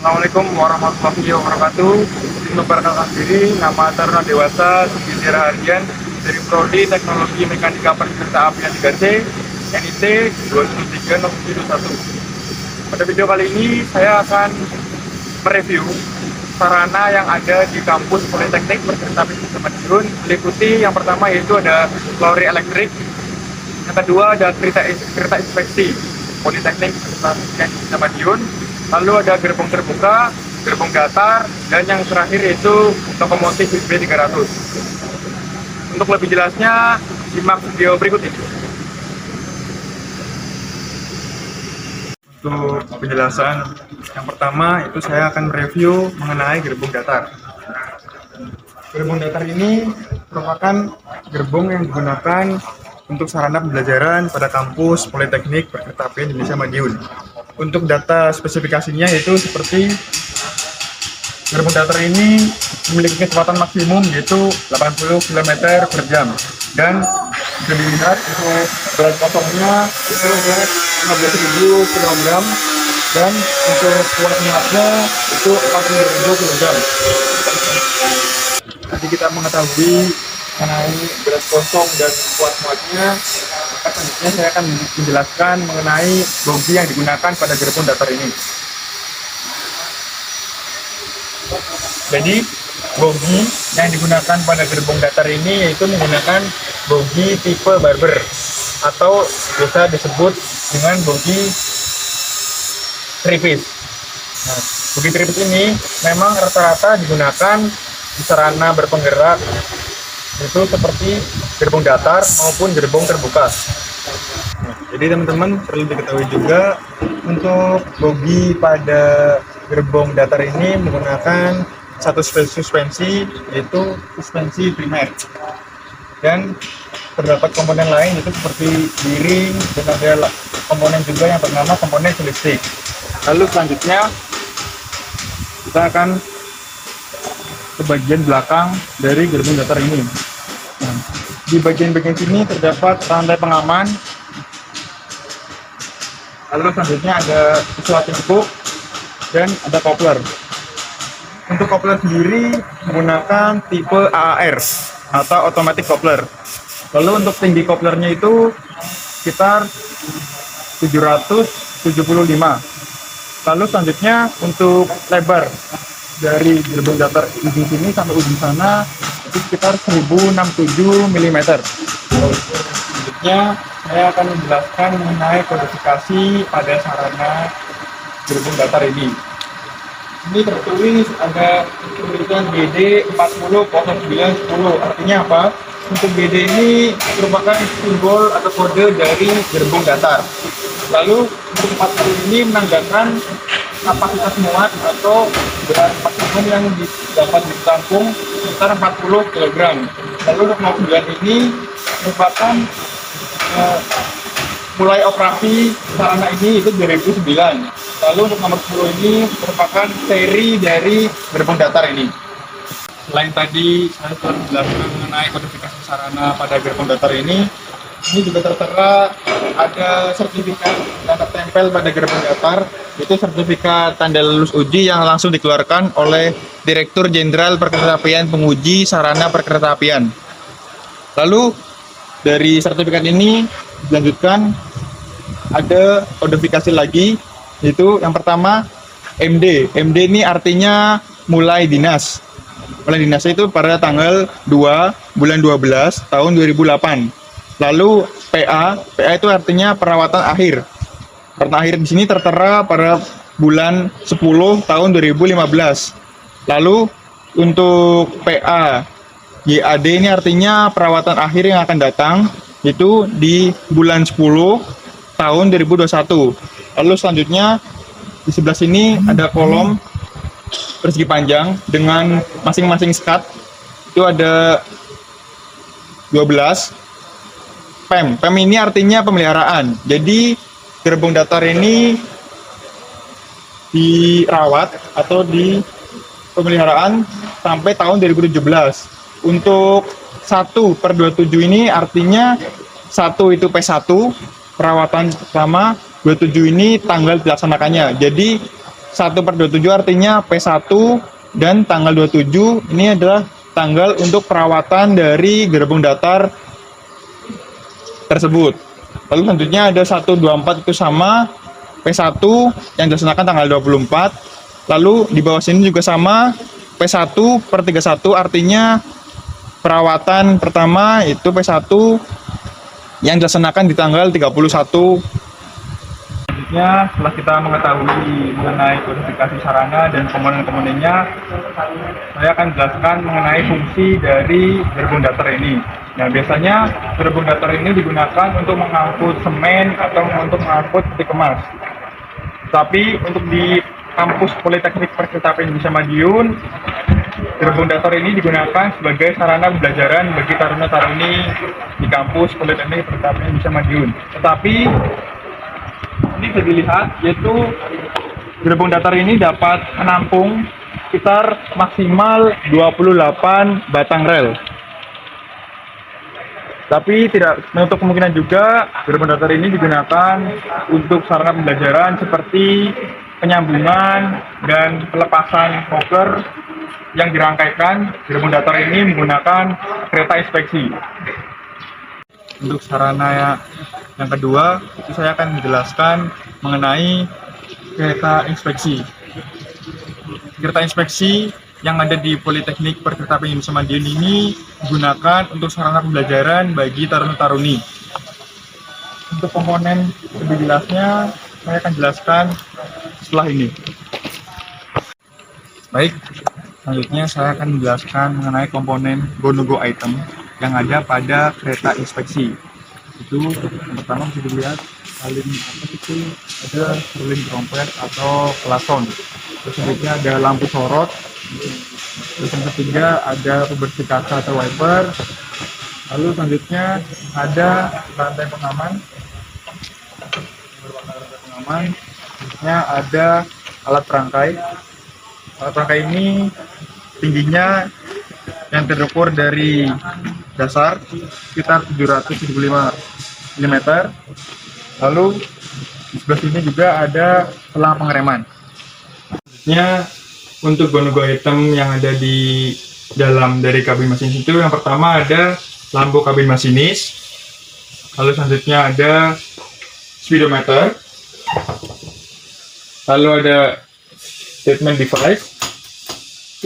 Assalamualaikum warahmatullahi wabarakatuh. Izin memperkenalkan diri, nama Taruna Dewasa Sugi Harian dari Prodi Teknologi Mekanika Perkereta-apian 3C, NIT 21301. Pada video kali ini saya akan mereview sarana yang ada di kampus Politeknik Perkereta-apian Madiun. Meliputi yang pertama yaitu ada lori elektrik, yang kedua ada kereta inspeksi Politeknik Perkereta-apian Madiun. Lalu ada gerbong terbuka, gerbong datar, dan yang terakhir yaitu lokomotif B300. Untuk lebih jelasnya, simak video berikut ini. Untuk penjelasan yang pertama, itu saya akan mereview mengenai gerbong datar. Gerbong datar ini merupakan gerbong yang digunakan untuk sarana pembelajaran pada kampus Politeknik Perkereta-apian Indonesia Madiun. Untuk data spesifikasinya yaitu seperti gerbong datar ini memiliki kecepatan maksimum yaitu 80 km per jam, dan bisa dilihat untuk berat kosongnya itu 15.000 kg, dan untuk kuat muatnya itu 40.000 kg. Nanti kita mengetahui mengenai berat kosong dan kuat muatnya, maka selanjutnya saya akan menjelaskan mengenai bogi yang digunakan pada gerbong datar ini. Jadi bogi yang digunakan pada gerbong datar ini yaitu menggunakan bogi tipe barber atau biasa disebut dengan bogi tripis. Nah, bogi tripis ini memang rata-rata digunakan di sarana berpenggerak itu seperti gerbong datar maupun gerbong terbuka. Nah, jadi teman-teman perlu diketahui juga untuk bogi pada gerbong datar ini menggunakan satu suspensi yaitu suspensi primer, dan terdapat komponen lain itu seperti bearing, dan ada komponen juga yang bernama komponen joystick. Lalu selanjutnya kita akan ke bagian belakang dari gerbong datar ini. Nah, di bagian-bagian sini terdapat rantai pengaman. Lalu selanjutnya ada visual hook dan ada coupler. Untuk coupler sendiri menggunakan tipe AAR atau automatic coupler. Lalu untuk tinggi couplernya itu sekitar 775. Lalu selanjutnya untuk lebar dari gerbong datar ujung sini sampai ujung sana itu sekitar 1067 mm. Selanjutnya saya akan menjelaskan mengenai kodifikasi pada sarana gerbong datar ini. Ini tertulis ada tulisan BD 400910. Artinya apa? Untuk BD ini merupakan simbol atau kode dari gerbong datar. Lalu untuk 40 ini menandakan kapasitas muat atau berat maksimum yang dapat ditampung sekitar 40 kg. Lalu untuk 09 ini merupakan mulai operasi sarana ini itu 2009. Lalu untuk nomor 10 ini merupakan seri dari gerbong datar ini. Selain tadi saya telah menjelaskan mengenai kodifikasi sarana pada gerbong datar ini juga tertera ada sertifikat yang tertempel pada gerbong datar, itu sertifikat tanda lulus uji yang langsung dikeluarkan oleh Direktur Jenderal Perkeretaapian Penguji Sarana Perkeretaapian. Lalu dari sertifikat ini dilanjutkan ada kodifikasi lagi, yaitu yang pertama MD. MD ini artinya mulai dinas. Mulai dinas itu pada tanggal 2 bulan 12 tahun 2008. Lalu PA itu artinya perawatan akhir. Perawatan akhir di sini tertera pada bulan 10 tahun 2015. Lalu untuk PA YAD ini artinya perawatan akhir yang akan datang, itu di bulan 10 tahun 2021. Lalu selanjutnya di sebelah sini ada kolom persegi panjang dengan masing-masing skat. Itu ada 12. PEM ini artinya pemeliharaan. Jadi gerbong datar ini dirawat atau di pemeliharaan sampai tahun 2017. Untuk 1/27 ini artinya 1 itu P1 perawatan pertama, 27 ini tanggal dilaksanakannya. Jadi 1/27 artinya P1, dan tanggal 27 ini adalah tanggal untuk perawatan dari gerbong datar tersebut. Lalu selanjutnya ada 124 itu sama, P1 yang dilaksanakan tanggal 24. Lalu di bawah sini juga sama, P1/31 artinya perawatan pertama itu P1 yang dilaksanakan di tanggal 31. Selanjutnya, setelah kita mengetahui mengenai kodifikasi sarana dan komponen-komponennya, saya akan jelaskan mengenai fungsi dari gerbong datar ini. Nah, biasanya gerbong datar ini digunakan untuk mengangkut semen atau untuk mengangkut peti kemas. Tapi untuk di kampus Politeknik Perkeretapian Indonesia Madiun, gerbong datar ini digunakan sebagai sarana pembelajaran bagi taruna-taruni di kampus Politeknik Perkeretapian Indonesia Madiun. Tetapi ini bisa dilihat, yaitu gerbong datar ini dapat menampung sekitar maksimal 28 batang rel. Tapi tidak menutup kemungkinan juga gerbong datar ini digunakan untuk sarana pembelajaran seperti penyambungan dan pelepasan koker yang dirangkaikan. Gerbong datar ini menggunakan kereta inspeksi. Untuk sarana yang kedua, itu saya akan menjelaskan mengenai kereta inspeksi. Kereta inspeksi yang ada di Politeknik Perkeretapian Indonesia Madiun ini digunakan untuk sarana pembelajaran bagi taruna-taruni. Untuk komponen lebih jelasnya, saya akan jelaskan setelah ini. Baik, selanjutnya saya akan menjelaskan mengenai komponen go-no-go item yang ada pada kereta inspeksi. Itu yang pertama bisa dilihat salin apa itu, ada salin trompet atau klason. Terus selanjutnya ada lampu sorot. Terus yang ketiga ada pembersih kaca atau wiper. Lalu selanjutnya ada rantai pengaman. Selanjutnya ada alat perangkai. Alat perangkai ini tingginya yang terukur dari dasar sekitar 775 mm. Lalu di sebelah sini juga ada selang pengereman. Selanjutnya untuk go-no-go item yang ada di dalam dari kabin masinis itu, yang pertama ada lampu kabin masinis. Lalu selanjutnya ada speedometer. Lalu ada statement device.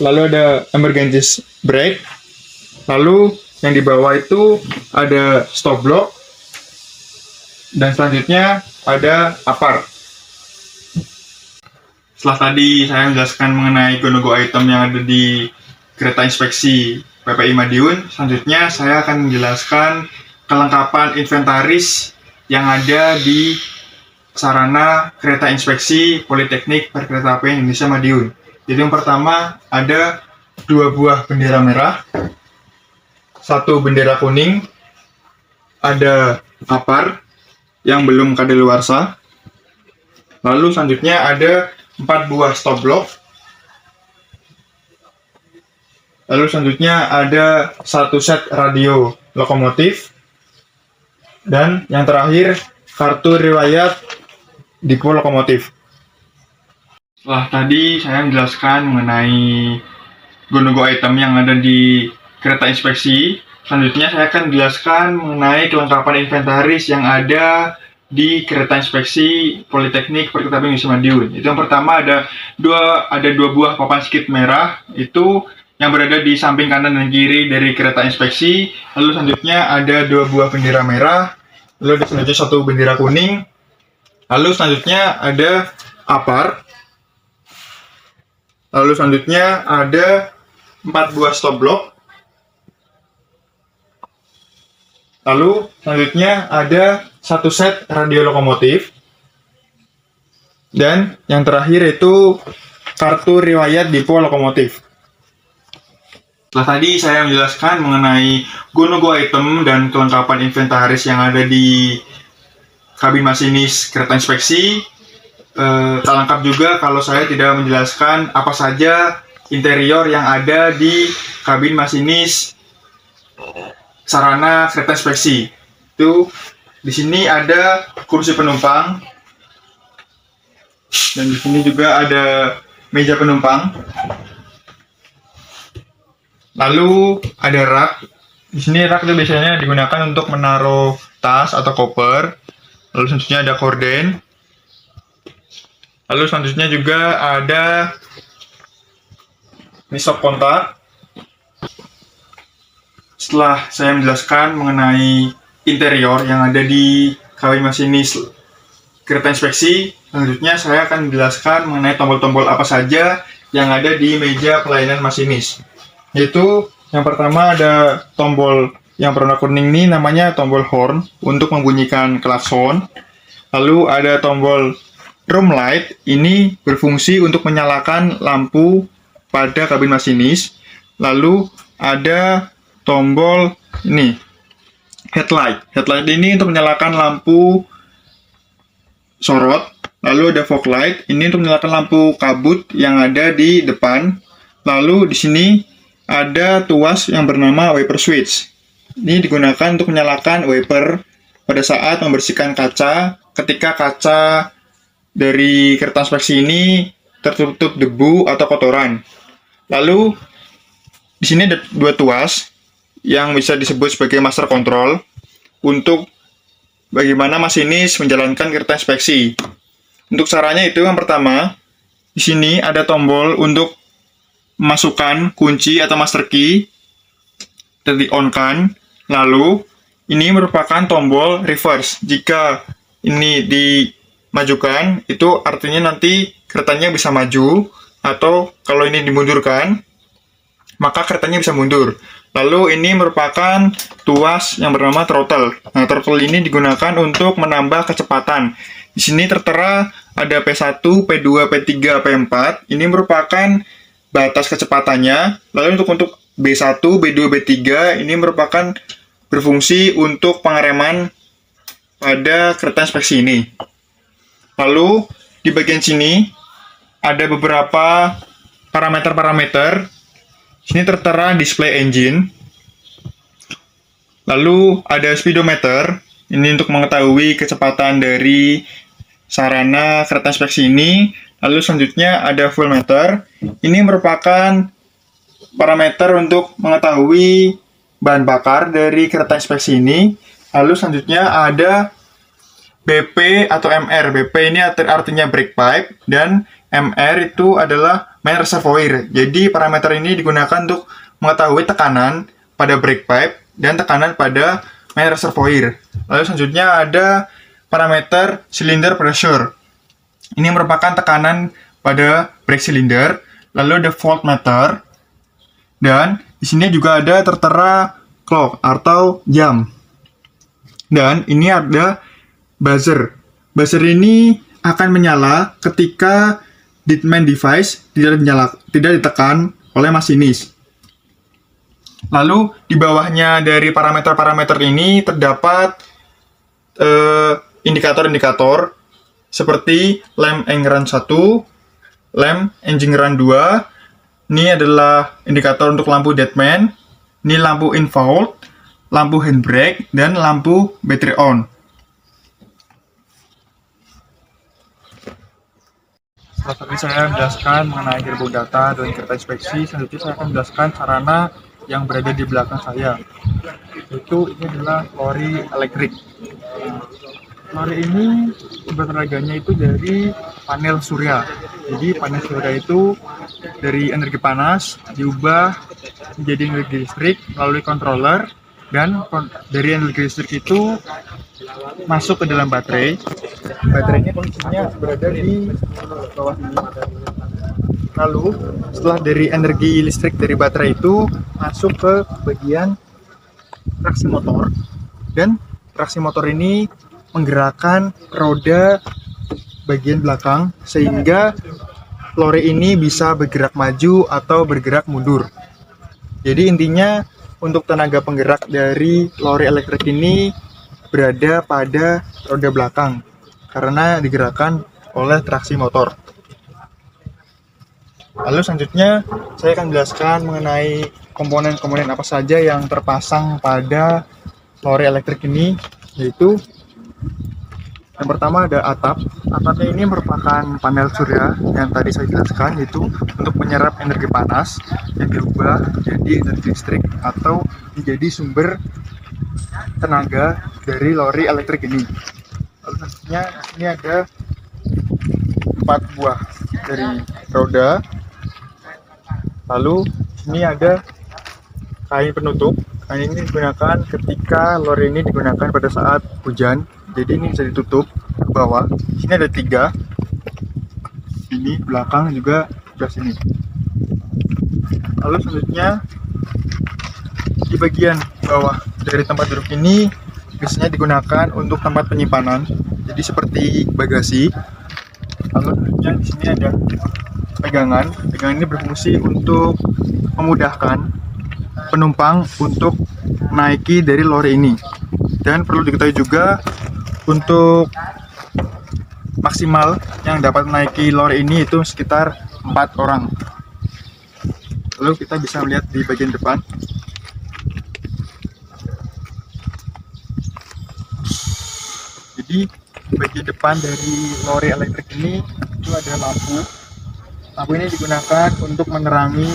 Lalu ada emergency brake. Lalu yang di bawah itu ada stop block. Dan selanjutnya ada APAR. Setelah tadi saya menjelaskan mengenai go-no-go item yang ada di kereta inspeksi PPI Madiun, selanjutnya saya akan menjelaskan kelengkapan inventaris yang ada di sarana kereta inspeksi Politeknik Perkeretapian Indonesia Madiun. Jadi yang pertama ada 2 buah bendera merah, 1 bendera kuning, ada APAR yang belum kadaluarsa. Lalu selanjutnya ada 4 buah stop block. Lalu selanjutnya ada 1 set radio lokomotif. Dan yang terakhir kartu riwayat depo lokomotif. Setelah tadi saya menjelaskan mengenai go-no-go item yang ada di kereta inspeksi, selanjutnya saya akan menjelaskan mengenai kelengkapan inventaris yang ada di kereta inspeksi Politeknik Perkeretapian Indonesia Madiun. Itu yang pertama ada dua buah papan skit merah, itu yang berada di samping kanan dan kiri dari kereta inspeksi. Lalu selanjutnya ada 2 buah bendera merah, lalu selanjutnya 1 bendera kuning. Lalu selanjutnya ada APAR. Lalu selanjutnya ada 4 buah stop block. Lalu selanjutnya ada 1 set radio lokomotif. Dan yang terakhir itu kartu riwayat depo lokomotif. Setelah tadi saya menjelaskan mengenai go-no-go item dan kelengkapan inventaris yang ada di kabin masinis kereta inspeksi, tak lengkap juga kalau saya tidak menjelaskan apa saja interior yang ada di kabin masinis sarana kereta inspeksi. Itu di sini ada kursi penumpang, Dan di sini juga ada meja penumpang. Lalu ada rak. Di sini rak itu biasanya digunakan untuk menaruh tas atau koper. Lalu selanjutnya ada korden. Lalu selanjutnya juga ada stop kontak. Setelah saya menjelaskan mengenai interior yang ada di kabin masinis kereta inspeksi, selanjutnya saya akan menjelaskan mengenai tombol-tombol apa saja yang ada di meja pelayanan masinis. Yaitu yang pertama ada tombol yang berwarna kuning ini namanya tombol horn untuk membunyikan klakson. Lalu ada tombol room light, ini berfungsi untuk menyalakan lampu pada kabin masinis. Lalu ada tombol ini headlight. Headlight ini untuk menyalakan lampu sorot. Lalu ada fog light, ini untuk menyalakan lampu kabut yang ada di depan. Lalu di sini ada tuas yang bernama wiper switch. Ini digunakan untuk menyalakan wiper pada saat membersihkan kaca ketika kaca dari kereta inspeksi ini tertutup debu atau kotoran. Lalu di sini ada dua tuas yang bisa disebut sebagai master control untuk bagaimana masinis menjalankan kereta inspeksi. Untuk caranya itu yang pertama, di sini ada tombol untuk masukkan kunci atau master key, di on-kan. Lalu ini merupakan tombol reverse. Jika ini dimajukan, itu artinya nanti keretanya bisa maju, atau kalau ini dimundurkan, maka keretanya bisa mundur. Lalu ini merupakan tuas yang bernama throttle. Nah, throttle ini digunakan untuk menambah kecepatan. Di sini tertera ada P1, P2, P3, P4. Ini merupakan batas kecepatannya. Lalu untuk B1, B2, B3 ini merupakan berfungsi untuk pengereman pada kereta inspeksi ini. Lalu di bagian sini ada beberapa parameter-parameter. Sini tertera display engine. Lalu ada speedometer. Ini untuk mengetahui kecepatan dari sarana kereta inspeksi ini. Lalu selanjutnya ada fuel meter. Ini merupakan parameter untuk mengetahui bahan bakar dari kereta inspeksi ini. Lalu selanjutnya ada BP atau MR. BP ini artinya brake pipe dan MR itu adalah main reservoir. Jadi parameter ini digunakan untuk mengetahui tekanan pada brake pipe dan tekanan pada main reservoir. Lalu selanjutnya ada parameter cylinder pressure. Ini merupakan tekanan pada brake cylinder. Lalu ada voltmeter. Dan di sini juga ada tertera clock atau jam. Dan ini ada buzzer. Buzzer ini akan menyala ketika main device tidak ditekan oleh masinis. Lalu di bawahnya dari parameter-parameter ini terdapat indikator-indikator seperti lamp engine run 1, lamp engine run 2. Ini adalah indikator untuk lampu deadman. Ini lampu in fault, lampu handbrake, dan lampu battery on. Setelah tadi saya menjelaskan mengenai gerbong data dan kereta inspeksi, selanjutnya saya akan menjelaskan sarana yang berada di belakang saya. Yaitu ini adalah lori elektrik. Lori ini sumber tenaganya itu dari panel surya. Jadi panel surya itu dari energi panas diubah menjadi energi listrik melalui controller, dan dari energi listrik itu masuk ke dalam baterai. Baterainya posisinya berada di bawah ini. Lalu setelah dari energi listrik dari baterai itu masuk ke bagian traksi motor, dan traksi motor ini menggerakkan roda bagian belakang sehingga lori ini bisa bergerak maju atau bergerak mundur. Jadi intinya untuk tenaga penggerak dari lori elektrik ini berada pada roda belakang karena digerakkan oleh traksi motor. Lalu selanjutnya saya akan menjelaskan mengenai komponen-komponen apa saja yang terpasang pada lori elektrik ini, yaitu yang pertama ada atap. Atapnya ini merupakan panel surya yang tadi saya jelaskan, yaitu untuk menyerap energi panas yang dirubah menjadi energi listrik atau menjadi sumber tenaga dari lori elektrik ini. Lalu selanjutnya ini ada 4 buah dari roda. Lalu ini ada kain penutup. Kain ini digunakan ketika lori ini digunakan pada saat hujan. Jadi ini bisa ditutup ke bawah. Di sini ada 3. Ini belakang juga sebelah sini. Lalu selanjutnya di bagian bawah dari tempat duduk ini biasanya digunakan untuk tempat penyimpanan. Jadi seperti bagasi. Lalu selanjutnya di sini ada pegangan. Pegangan ini berfungsi untuk memudahkan penumpang untuk naiki dari lori ini. Dan perlu diketahui juga untuk maksimal yang dapat menaiki lori ini itu sekitar 4 orang. Lalu kita bisa melihat di bagian depan. Jadi bagian depan dari lori elektrik ini itu ada lampu. Lampu ini digunakan untuk menerangi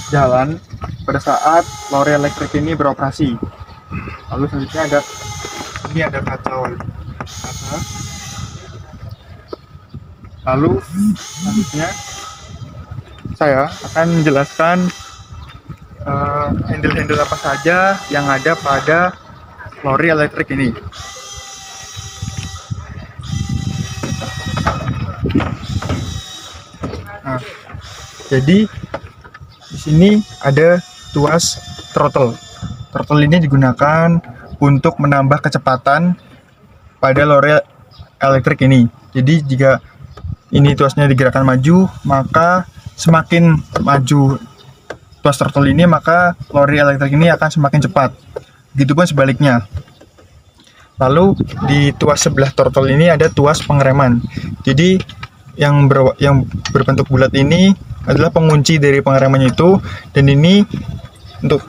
jalan pada saat lori elektrik ini beroperasi. Lalu selanjutnya ada kaca. Lalu selanjutnya saya akan menjelaskan handle-handle apa saja yang ada pada lori elektrik ini. Nah, jadi di sini ada tuas throttle. Throttle ini digunakan untuk menambah kecepatan pada lori elektrik ini. Jadi jika ini tuasnya digerakkan maju, maka semakin maju tuas throttle ini, maka lori elektrik ini akan semakin cepat. Begitupun sebaliknya. Lalu di tuas sebelah throttle ini ada tuas pengereman. Jadi yang berbentuk bulat ini adalah pengunci dari pengeremannya itu, dan ini untuk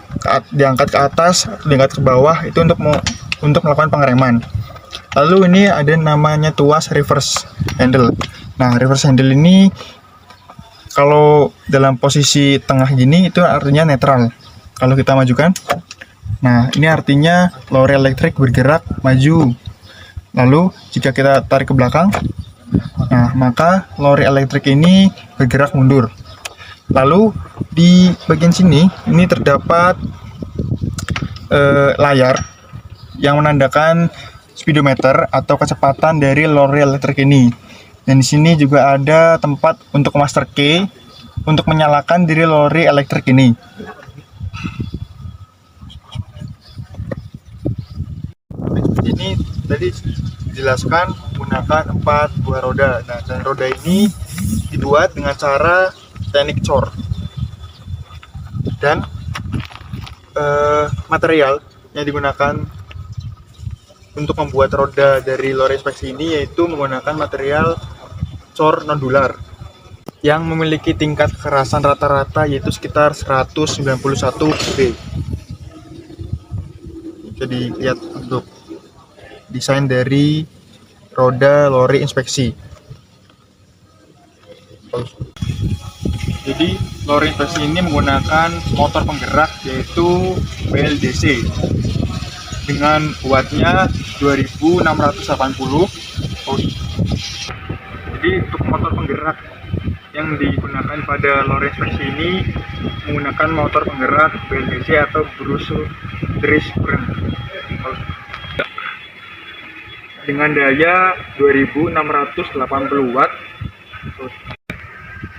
diangkat ke atas atau diangkat ke bawah itu untuk melakukan pengereman. Lalu ini ada namanya tuas reverse handle. Nah, reverse handle ini kalau dalam posisi tengah gini itu artinya netral. Kalau kita majukan, nah ini artinya lori elektrik bergerak maju. Lalu jika kita tarik ke belakang, nah maka lori elektrik ini bergerak mundur. Lalu di bagian sini ini terdapat layar yang menandakan speedometer atau kecepatan dari lori elektrik ini. Dan di sini juga ada tempat untuk master key untuk menyalakan diri lori elektrik ini. Ini tadi dijelaskan menggunakan 4 buah roda. Nah, dan roda ini dibuat dengan cara teknik cor. Dan material yang digunakan untuk membuat roda dari lori inspeksi ini yaitu menggunakan material cor nodular yang memiliki tingkat kekerasan rata-rata yaitu sekitar 191 B. Jadi lihat untuk desain dari roda lori inspeksi. Jadi lori inspeksi ini menggunakan motor penggerak yaitu BLDC dengan wattnya 2680 volt. Jadi untuk motor penggerak yang digunakan pada lori inspeksi ini menggunakan motor penggerak BLDC atau Bruce Spring dengan daya 2680 watt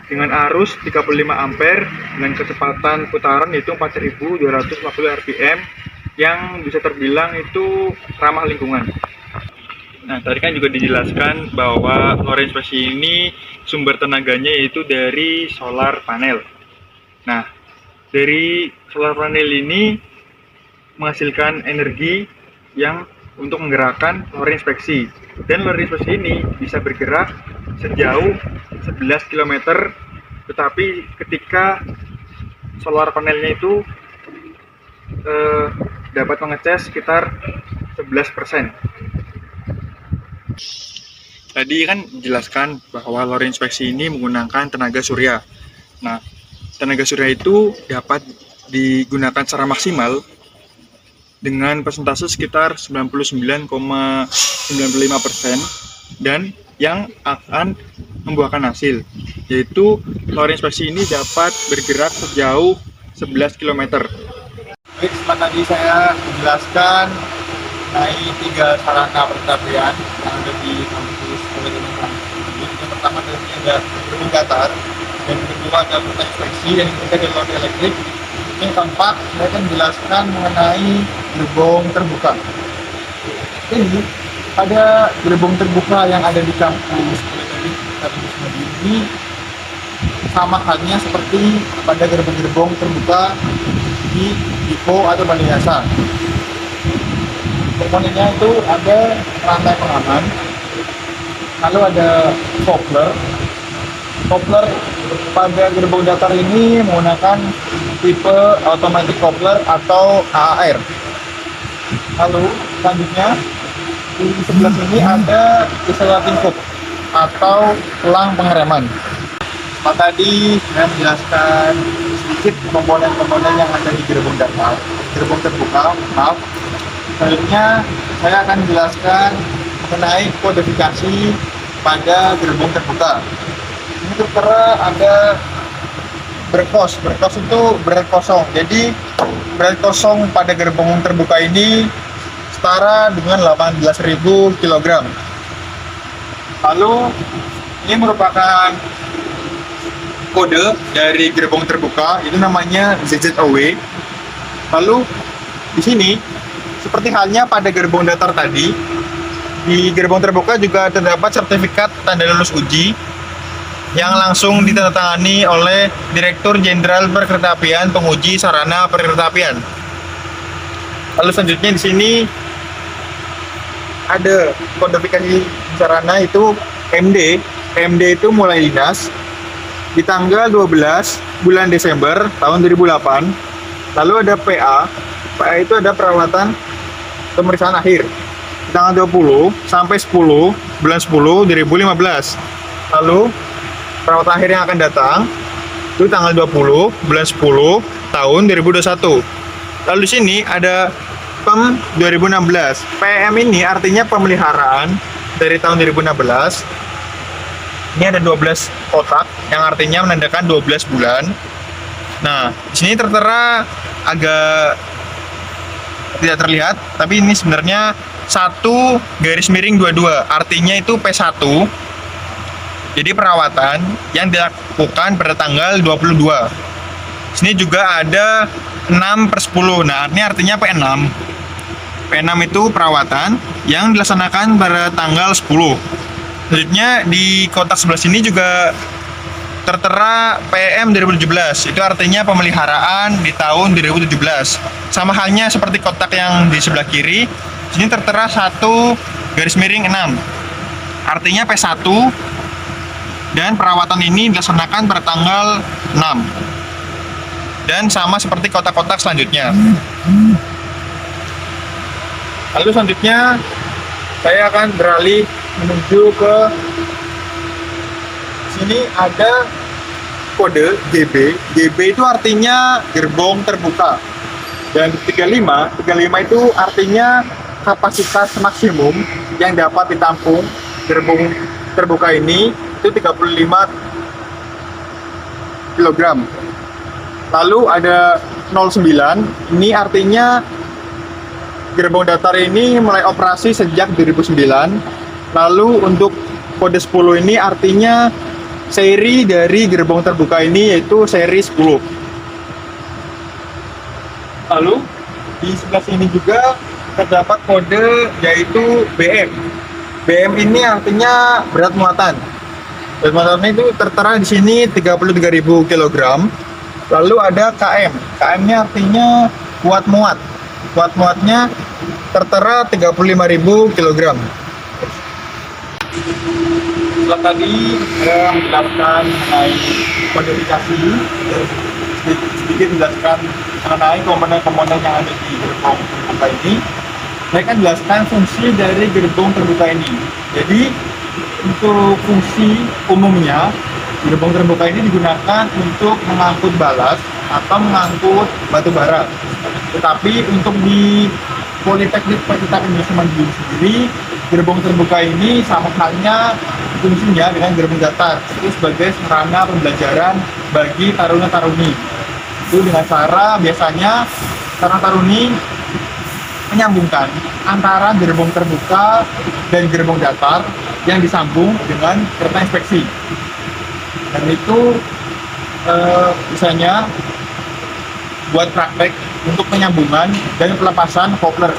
dengan arus 35 ampere dengan kecepatan putaran yaitu 4250 rpm yang bisa terbilang itu ramah lingkungan. Nah, tadi kan juga dijelaskan bahwa lori inspeksi ini sumber tenaganya yaitu dari solar panel. Nah, dari solar panel ini menghasilkan energi yang untuk menggerakkan lori inspeksi. Dan lori inspeksi ini bisa bergerak sejauh 11 km, tetapi ketika solar panelnya itu dapat mengecas sekitar 11%. tadi kan dijelaskan bahwa lore inspeksi ini menggunakan tenaga surya. Nah, tenaga surya itu dapat digunakan secara maksimal dengan persentase sekitar 99,95% dan yang akan membuahkan hasil, yaitu lore inspeksi ini dapat bergerak sejauh 11 km. Baik, setelah tadi saya menjelaskan mengenai 3 sarana perkeretaapian yang ada di kampus Politeknik Unpad. Yang pertama tadi ada gerbong datar, yang kedua ada kota inspeksi, dan yang ketiga ada lore elektrik. Yang keempat, saya akan menjelaskan mengenai gerbong terbuka. Jadi, pada gerbong terbuka yang ada di kampus Politeknik Unpad ini sama halnya seperti pada gerbong-gerbong terbuka di Dipo atau Balai Yasa. Komponennya itu ada rantai pengaman, lalu ada coupler. Coupler pada gerbong datar ini menggunakan tipe automatic coupler atau AAR. Lalu selanjutnya di sebelah sini ada accelerating hook atau elang pengereman. Tadi saya menjelaskan sedikit komponen-komponen yang ada di gerbong datar, gerbong terbuka. Maaf. Selanjutnya saya akan menjelaskan mengenai kodifikasi pada gerbong terbuka. Ini tertera ada berkos. Berkos itu berat kosong. Jadi berat kosong pada gerbong terbuka ini setara dengan 18.000 kg. Lalu ini merupakan kode dari gerbong terbuka, itu namanya ZZOW. Lalu di sini seperti halnya pada gerbong datar tadi, di gerbong terbuka juga terdapat sertifikat tanda lulus uji yang langsung ditandatangani oleh Direktur Jenderal Perkeretaapian Penguji Sarana Perkeretaapian. Lalu selanjutnya di sini ada kodifikasi sarana itu MD. MD itu mulai dinas di tanggal 12 bulan Desember tahun 2008. Lalu ada PA. PA itu ada perawatan pemeriksaan akhir di tanggal 20 sampai 10 bulan 10 2015. Lalu perawatan akhir yang akan datang itu tanggal 20 bulan 10 tahun 2021. Lalu di sini ada PEM 2016. PM ini artinya pemeliharaan dari tahun 2016. Ini ada 12 kotak yang artinya menandakan 12 bulan. Nah, di sini tertera agak tidak terlihat, tapi ini sebenarnya 1/22, artinya itu P1. Jadi perawatan yang dilakukan pada tanggal 22. Sini juga ada 6/10. Nah, ini artinya P6. P6 itu perawatan yang dilaksanakan pada tanggal 10. Selanjutnya di kotak sebelah sini juga tertera PM 2017. Itu artinya pemeliharaan di tahun 2017. Sama halnya seperti kotak yang di sebelah kiri. Sini tertera 1/6. Artinya P1 dan perawatan ini dilaksanakan pada tanggal 6. Dan sama seperti kotak-kotak selanjutnya. Lalu selanjutnya saya akan beralih menuju ke sini ada kode GB. GB itu artinya gerbong terbuka. Dan 35 itu artinya kapasitas maksimum yang dapat ditampung gerbong terbuka ini itu 35 kg. Lalu ada 09, ini artinya gerbong datar ini mulai operasi sejak 2009. Lalu untuk kode 10 ini artinya seri dari gerbong terbuka ini yaitu seri 10. Lalu di sebelah sini juga terdapat kode yaitu BM. BM ini artinya berat muatan. Berat muatannya itu tertera di sini 33.000 kg. Lalu ada KM. KM-nya artinya kuat muat. Kuat muatnya tertera 35.000 kg. Setelah tadi saya menjelaskan mengenai kodifikasi, sedikit menjelaskan mengenai komponen-komponen yang ada di gerbong terbuka ini, saya akan jelaskan fungsi dari gerbong terbuka ini. Jadi untuk fungsi umumnya gerbong terbuka ini digunakan untuk mengangkut balas atau mengangkut batu bara. Tetapi untuk di Politeknik Perkebunan Indonesia Madiun sendiri, gerbong terbuka ini sama halnya fungsinya dengan gerbong datar, itu sebagai sarana pembelajaran bagi taruna-taruni. Itu dengan cara biasanya taruna-taruni menyambungkan antara gerbong terbuka dan gerbong datar yang disambung dengan kereta inspeksi. Dan itu misalnya buat praktek untuk penyambungan dan pelepasan kopler.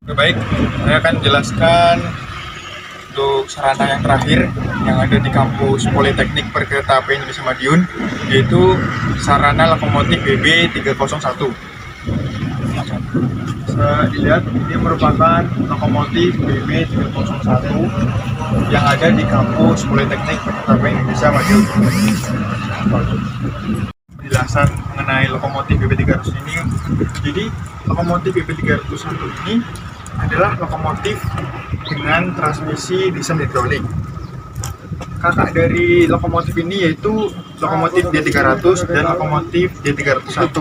Baik, saya akan jelaskan untuk sarana yang terakhir yang ada di kampus Politeknik Perkeretaapian Indonesia Madiun, yaitu sarana lokomotif BB 301. Bisa dilihat, ini merupakan lokomotif BB 301 yang ada di kampus Politeknik Perkeretaapian Indonesia Madiun. Penjelasan mengenai lokomotif BB 300 ini, jadi lokomotif BB 301 ini adalah lokomotif dengan transmisi desain hidrolik. Kakak dari lokomotif ini yaitu lokomotif D300 dan lokomotif D301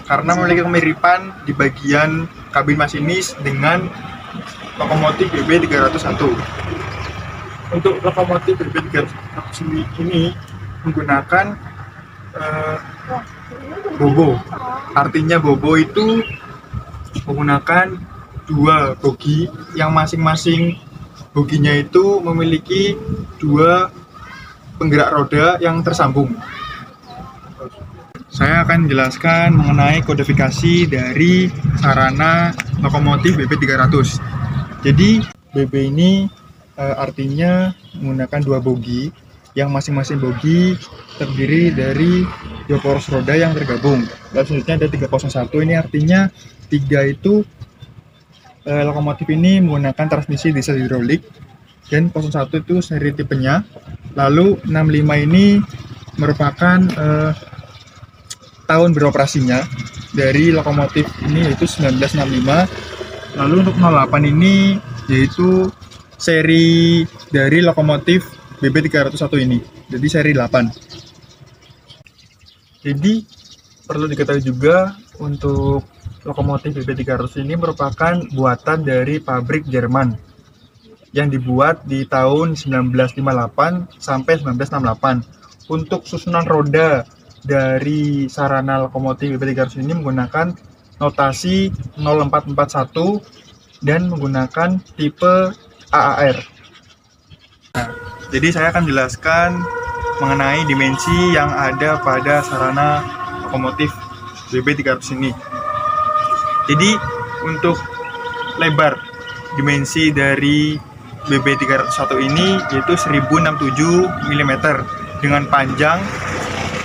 karena memiliki kemiripan di bagian kabin masinis dengan lokomotif BB 301. Untuk lokomotif BB 301 ini menggunakan bobo. Artinya bobo itu menggunakan dua bogi yang masing-masing boginya itu memiliki dua penggerak roda yang tersambung. Saya akan jelaskan mengenai kodifikasi dari sarana lokomotif BB 300. Jadi BB ini artinya menggunakan dua bogi yang masing-masing bogi terdiri dari dua poros roda yang tergabung. Lalu selanjutnya ada 301, ini artinya 3 itu lokomotif ini menggunakan transmisi diesel hidrolik, dan 01 itu seri tipenya. Lalu 65 ini merupakan tahun beroperasinya dari lokomotif ini, yaitu 1965. Lalu untuk 08 ini yaitu seri dari lokomotif BB 301 ini, jadi seri 8. Jadi perlu diketahui juga untuk lokomotif BB 300 ini merupakan buatan dari pabrik Jerman yang dibuat di tahun 1958 sampai 1968. Untuk susunan roda dari sarana lokomotif BB 300 ini menggunakan notasi 0441 dan menggunakan tipe AAR. Nah, jadi saya akan jelaskan mengenai dimensi yang ada pada sarana lokomotif BB 300 ini. Jadi untuk lebar dimensi dari BB 301 ini yaitu 1067 mm dengan panjang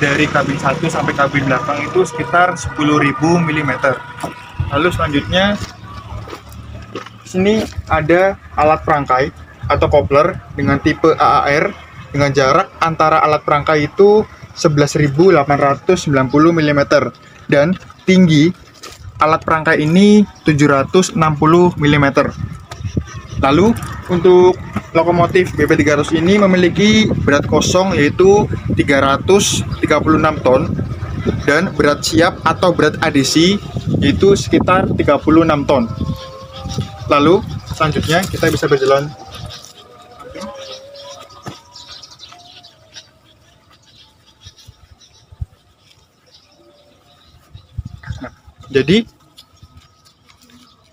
dari kabin 1 sampai kabin belakang itu sekitar 10.000 mm. Lalu selanjutnya sini ada alat perangkai atau kopler dengan tipe AAR dengan jarak antara alat perangkai itu 11.890 mm dan tinggi alat perangkai ini 760 mm. Lalu untuk lokomotif BB 300 ini memiliki berat kosong yaitu 336 ton dan berat siap atau berat adisi yaitu sekitar 36 ton. Lalu selanjutnya kita bisa berjalan. Jadi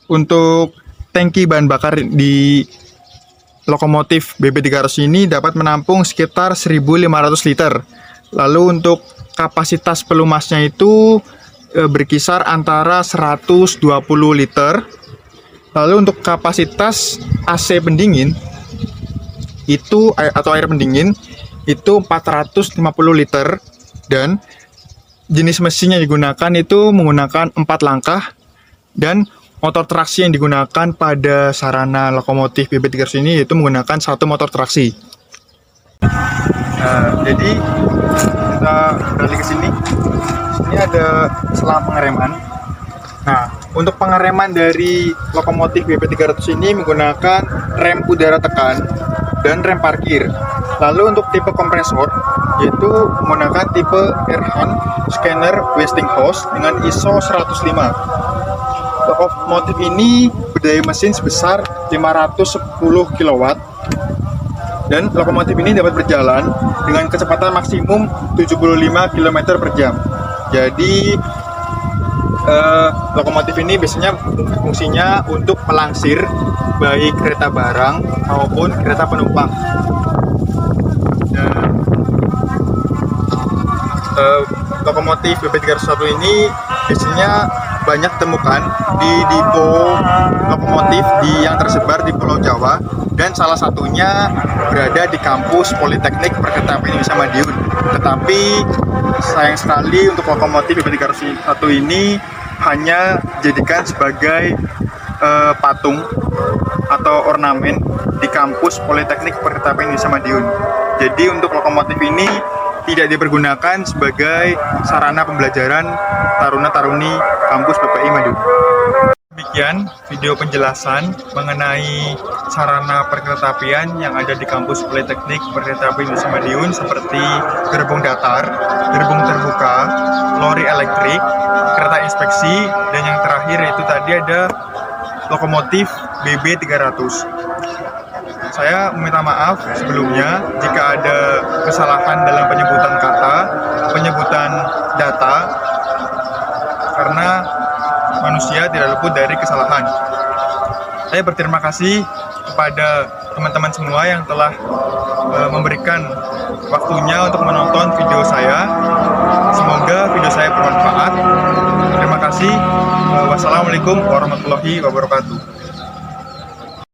untuk tangki bahan bakar di lokomotif BB 300 ini dapat menampung sekitar 1.500 liter. Lalu untuk kapasitas pelumasnya itu berkisar antara 120 liter. Lalu untuk kapasitas AC pendingin itu atau air pendingin itu 450 liter, dan jenis mesin yang digunakan itu menggunakan 4 langkah, dan motor traksi yang digunakan pada sarana lokomotif BB 300 ini yaitu menggunakan 1 motor traksi. Nah, jadi kita beralih ke sini. Sini ada selang pengereman. Nah, Untuk pengereman dari lokomotif BP300 ini menggunakan rem udara tekan dan rem parkir. Lalu untuk tipe kompresor yaitu menggunakan tipe Erhan Scanner Westinghouse dengan ISO 105. Lokomotif ini berdaya mesin sebesar 510 kW dan lokomotif ini dapat berjalan dengan kecepatan maksimum 75 km per jam. Jadi lokomotif ini biasanya fungsinya untuk melangsir baik kereta barang maupun kereta penumpang. Dan lokomotif BP301 ini biasanya banyak temukan di depo lokomotif yang tersebar di Pulau Jawa, dan salah satunya berada di kampus Politeknik Perkereta Apian Indonesia Madiun. Tetapi sayang sekali untuk lokomotif BP301 ini hanya dijadikan sebagai patung atau ornamen di kampus Politeknik Perkereta Apian Indonesia Madiun. Jadi untuk lokomotif ini tidak dipergunakan sebagai sarana pembelajaran taruna-taruni kampus PPI Madiun. Demikian video penjelasan mengenai sarana perkeretaapian yang ada di kampus Politeknik Perkereta Apian Indonesia Madiun, seperti gerbong datar, gerbong terbuka, lori elektrik, kereta inspeksi, dan yang terakhir yaitu tadi ada lokomotif BB300. Saya meminta maaf sebelumnya jika ada kesalahan dalam penyebutan kata, penyebutan data, karena manusia tidak luput dari kesalahan. Saya berterima kasih kepada teman-teman semua yang telah memberikan waktunya untuk menonton video saya. Semoga video saya bermanfaat. Terima kasih. Wassalamualaikum warahmatullahi wabarakatuh.